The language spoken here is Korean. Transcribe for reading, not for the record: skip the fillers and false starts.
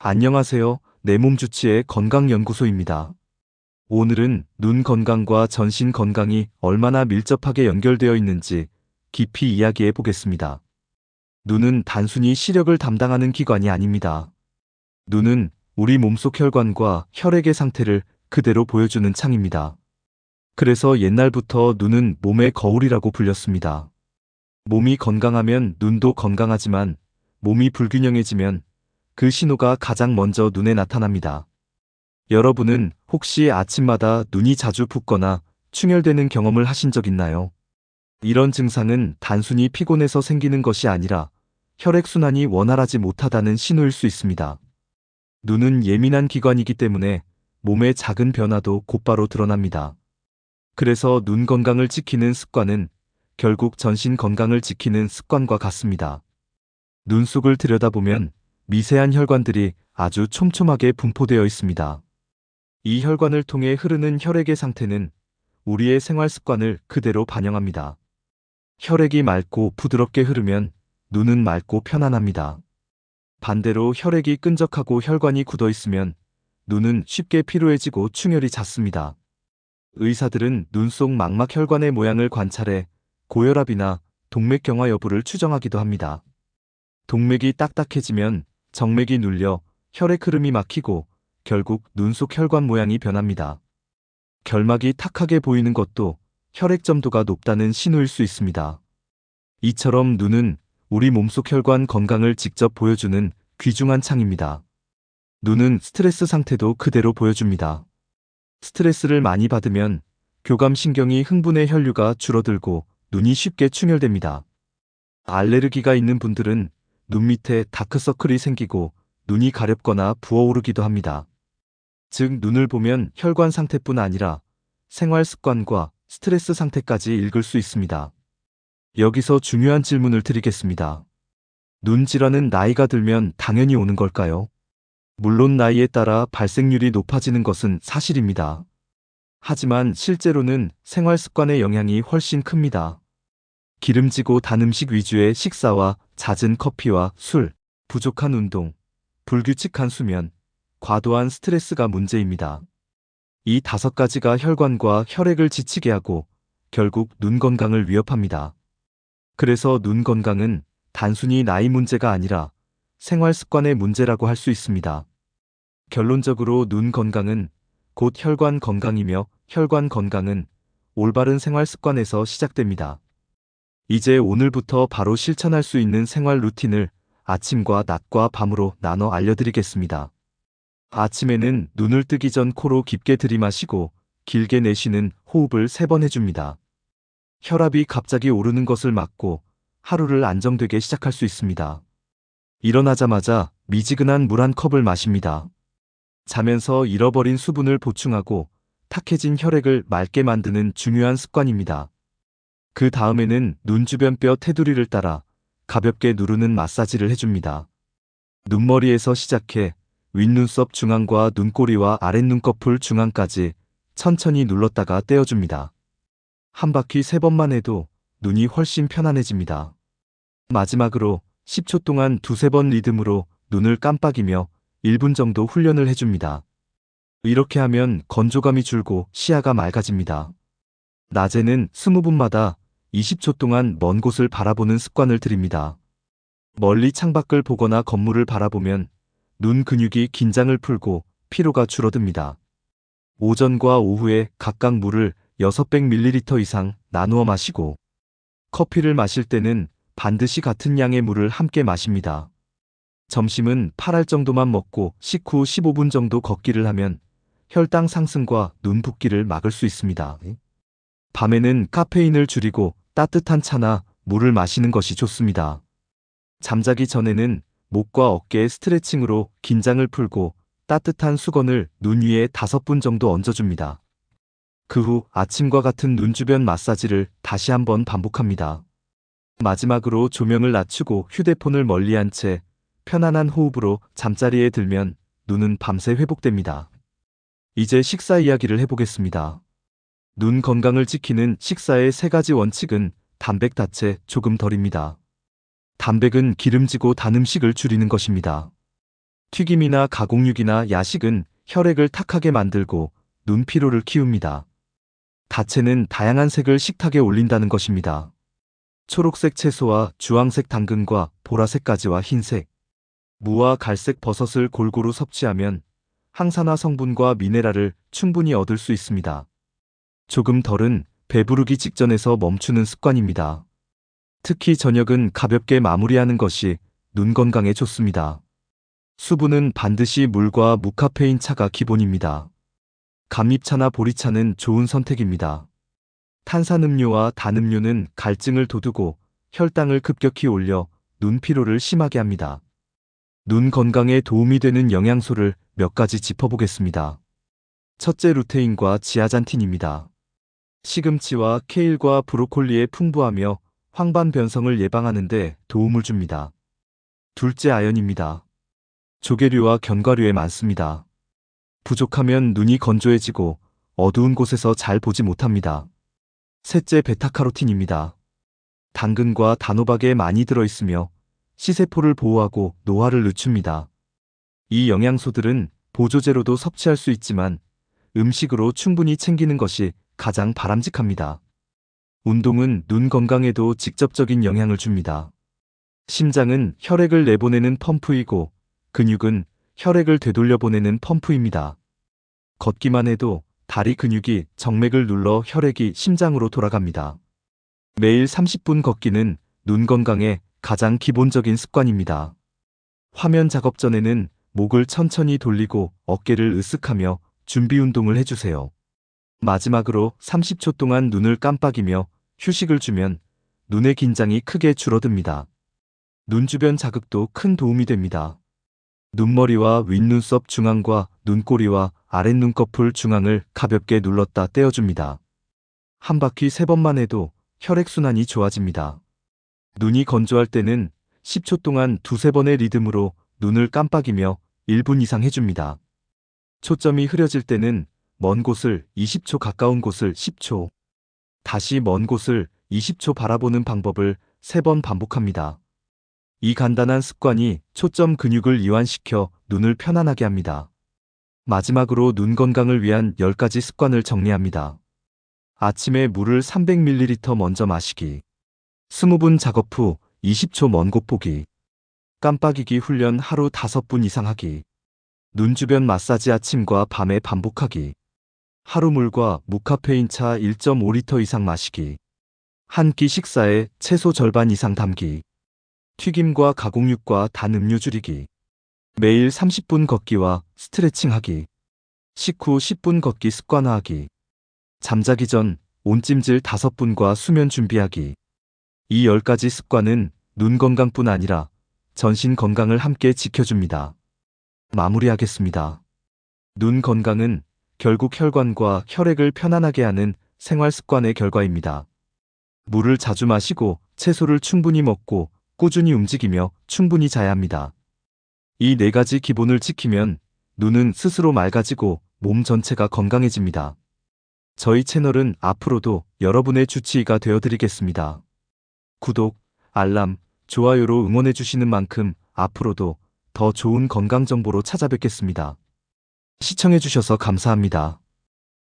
안녕하세요. 내 몸 주치의 건강연구소입니다. 오늘은 눈 건강과 전신 건강이 얼마나 밀접하게 연결되어 있는지 깊이 이야기해 보겠습니다. 눈은 단순히 시력을 담당하는 기관이 아닙니다. 눈은 우리 몸속 혈관과 혈액의 상태를 그대로 보여주는 창입니다. 그래서 옛날부터 눈은 몸의 거울이라고 불렸습니다. 몸이 건강하면 눈도 건강하지만 몸이 불균형해지면 그 신호가 가장 먼저 눈에 나타납니다. 여러분은 혹시 아침마다 눈이 자주 붓거나 충혈되는 경험을 하신 적 있나요? 이런 증상은 단순히 피곤해서 생기는 것이 아니라 혈액순환이 원활하지 못하다는 신호일 수 있습니다. 눈은 예민한 기관이기 때문에 몸의 작은 변화도 곧바로 드러납니다. 그래서 눈 건강을 지키는 습관은 결국 전신 건강을 지키는 습관과 같습니다. 눈 속을 들여다보면 미세한 혈관들이 아주 촘촘하게 분포되어 있습니다. 이 혈관을 통해 흐르는 혈액의 상태는 우리의 생활 습관을 그대로 반영합니다. 혈액이 맑고 부드럽게 흐르면 눈은 맑고 편안합니다. 반대로 혈액이 끈적하고 혈관이 굳어 있으면 눈은 쉽게 피로해지고 충혈이 잦습니다. 의사들은 눈 속 망막 혈관의 모양을 관찰해 고혈압이나 동맥경화 여부를 추정하기도 합니다. 동맥이 딱딱해지면 정맥이 눌려 혈액 흐름이 막히고 결국 눈 속 혈관 모양이 변합니다. 결막이 탁하게 보이는 것도 혈액 점도가 높다는 신호일 수 있습니다. 이처럼 눈은 우리 몸속 혈관 건강을 직접 보여주는 귀중한 창입니다. 눈은 스트레스 상태도 그대로 보여줍니다. 스트레스를 많이 받으면 교감신경이 흥분해 혈류가 줄어들고 눈이 쉽게 충혈됩니다. 알레르기가 있는 분들은 눈 밑에 다크서클이 생기고 눈이 가렵거나 부어오르기도 합니다. 즉, 눈을 보면 혈관 상태뿐 아니라 생활 습관과 스트레스 상태까지 읽을 수 있습니다. 여기서 중요한 질문을 드리겠습니다. 눈 질환은 나이가 들면 당연히 오는 걸까요? 물론 나이에 따라 발생률이 높아지는 것은 사실입니다. 하지만 실제로는 생활 습관의 영향이 훨씬 큽니다. 기름지고 단 음식 위주의 식사와 잦은 커피와 술, 부족한 운동, 불규칙한 수면, 과도한 스트레스가 문제입니다. 이 5가지가 혈관과 혈액을 지치게 하고 결국 눈 건강을 위협합니다. 그래서 눈 건강은 단순히 나이 문제가 아니라 생활 습관의 문제라고 할 수 있습니다. 결론적으로 눈 건강은 곧 혈관 건강이며 혈관 건강은 올바른 생활 습관에서 시작됩니다. 이제 오늘부터 바로 실천할 수 있는 생활 루틴을 아침과 낮과 밤으로 나눠 알려드리겠습니다. 아침에는 눈을 뜨기 전 코로 깊게 들이마시고 길게 내쉬는 호흡을 3번 해줍니다. 혈압이 갑자기 오르는 것을 막고 하루를 안정되게 시작할 수 있습니다. 일어나자마자 미지근한 물 한 컵을 마십니다. 자면서 잃어버린 수분을 보충하고 탁해진 혈액을 맑게 만드는 중요한 습관입니다. 그 다음에는 눈 주변 뼈 테두리를 따라 가볍게 누르는 마사지를 해줍니다. 눈머리에서 시작해 윗눈썹 중앙과 눈꼬리와 아랫눈꺼풀 중앙까지 천천히 눌렀다가 떼어줍니다. 한 바퀴 3번만 해도 눈이 훨씬 편안해집니다. 마지막으로 10초 동안 2~3번 리듬으로 눈을 깜빡이며 1분 정도 훈련을 해줍니다. 이렇게 하면 건조감이 줄고 시야가 맑아집니다. 낮에는 20분마다 20초 동안 먼 곳을 바라보는 습관을 들입니다. 멀리 창밖을 보거나 건물을 바라보면 눈 근육이 긴장을 풀고 피로가 줄어듭니다. 오전과 오후에 각각 물을 600ml 이상 나누어 마시고 커피를 마실 때는 반드시 같은 양의 물을 함께 마십니다. 점심은 8알 정도만 먹고 식후 15분 정도 걷기를 하면 혈당 상승과 눈 붓기를 막을 수 있습니다. 밤에는 카페인을 줄이고 따뜻한 차나 물을 마시는 것이 좋습니다. 잠자기 전에는 목과 어깨 스트레칭으로 긴장을 풀고 따뜻한 수건을 눈 위에 5분 정도 얹어줍니다. 그 후 아침과 같은 눈 주변 마사지를 다시 한번 반복합니다. 마지막으로 조명을 낮추고 휴대폰을 멀리한 채 편안한 호흡으로 잠자리에 들면 눈은 밤새 회복됩니다. 이제 식사 이야기를 해보겠습니다. 눈 건강을 지키는 식사의 3가지 원칙은 단백 다체 조금 덜입니다. 단백은 기름지고 단 음식을 줄이는 것입니다. 튀김이나 가공육이나 야식은 혈액을 탁하게 만들고 눈 피로를 키웁니다. 다채는 다양한 색을 식탁에 올린다는 것입니다. 초록색 채소와 주황색 당근과 보라색 가지와 흰색, 무와 갈색 버섯을 골고루 섭취하면 항산화 성분과 미네랄을 충분히 얻을 수 있습니다. 조금 덜은 배부르기 직전에서 멈추는 습관입니다. 특히 저녁은 가볍게 마무리하는 것이 눈 건강에 좋습니다. 수분은 반드시 물과 무카페인 차가 기본입니다. 감잎차나 보리차는 좋은 선택입니다. 탄산음료와 단음료는 갈증을 돋우고 혈당을 급격히 올려 눈 피로를 심하게 합니다. 눈 건강에 도움이 되는 영양소를 몇 가지 짚어보겠습니다. 첫째, 루테인과 지아잔틴입니다. 시금치와 케일과 브로콜리에 풍부하며 황반 변성을 예방하는 데 도움을 줍니다. 둘째, 아연입니다. 조개류와 견과류에 많습니다. 부족하면 눈이 건조해지고 어두운 곳에서 잘 보지 못합니다. 셋째, 베타카로틴입니다. 당근과 단호박에 많이 들어있으며 시세포를 보호하고 노화를 늦춥니다. 이 영양소들은 보조제로도 섭취할 수 있지만 음식으로 충분히 챙기는 것이 가장 바람직합니다. 운동은 눈 건강에도 직접적인 영향을 줍니다. 심장은 혈액을 내보내는 펌프이고 근육은 혈액을 되돌려보내는 펌프입니다. 걷기만 해도 다리 근육이 정맥을 눌러 혈액이 심장으로 돌아갑니다. 매일 30분 걷기는 눈 건강에 가장 기본적인 습관입니다. 화면 작업 전에는 목을 천천히 돌리고 어깨를 으쓱하며 준비 운동을 해주세요. 마지막으로 30초 동안 눈을 깜빡이며 휴식을 주면 눈의 긴장이 크게 줄어듭니다. 눈 주변 자극도 큰 도움이 됩니다. 눈머리와 윗눈썹 중앙과 눈꼬리와 아랫눈꺼풀 중앙을 가볍게 눌렀다 떼어줍니다. 한 바퀴 3번만 해도 혈액순환이 좋아집니다. 눈이 건조할 때는 10초 동안 2-3번의 리듬으로 눈을 깜빡이며 1분 이상 해줍니다. 초점이 흐려질 때는 먼 곳을 20초, 가까운 곳을 10초, 다시 먼 곳을 20초 바라보는 방법을 3번 반복합니다. 이 간단한 습관이 초점 근육을 이완시켜 눈을 편안하게 합니다. 마지막으로 눈 건강을 위한 10가지 습관을 정리합니다. 아침에 물을 300ml 먼저 마시기. 20분 작업 후 20초 먼 곳 보기. 깜빡이기 훈련 하루 5분 이상 하기. 눈 주변 마사지 아침과 밤에 반복하기. 하루 물과 무카페인 차 1.5리터 이상 마시기. 한 끼 식사에 채소 절반 이상 담기. 튀김과 가공육과 단 음료 줄이기. 매일 30분 걷기와 스트레칭 하기. 식후 10분 걷기 습관화하기. 잠자기 전 온찜질 5분과 수면 준비하기. 이 10가지 습관은 눈 건강뿐 아니라 전신 건강을 함께 지켜줍니다. 마무리하겠습니다. 눈 건강은 결국 혈관과 혈액을 편안하게 하는 생활 습관의 결과입니다. 물을 자주 마시고 채소를 충분히 먹고 꾸준히 움직이며 충분히 자야 합니다. 이 4가지 기본을 지키면 눈은 스스로 맑아지고 몸 전체가 건강해집니다. 저희 채널은 앞으로도 여러분의 주치의가 되어드리겠습니다. 구독, 알람, 좋아요로 응원해주시는 만큼 앞으로도 더 좋은 건강 정보로 찾아뵙겠습니다. 시청해주셔서 감사합니다.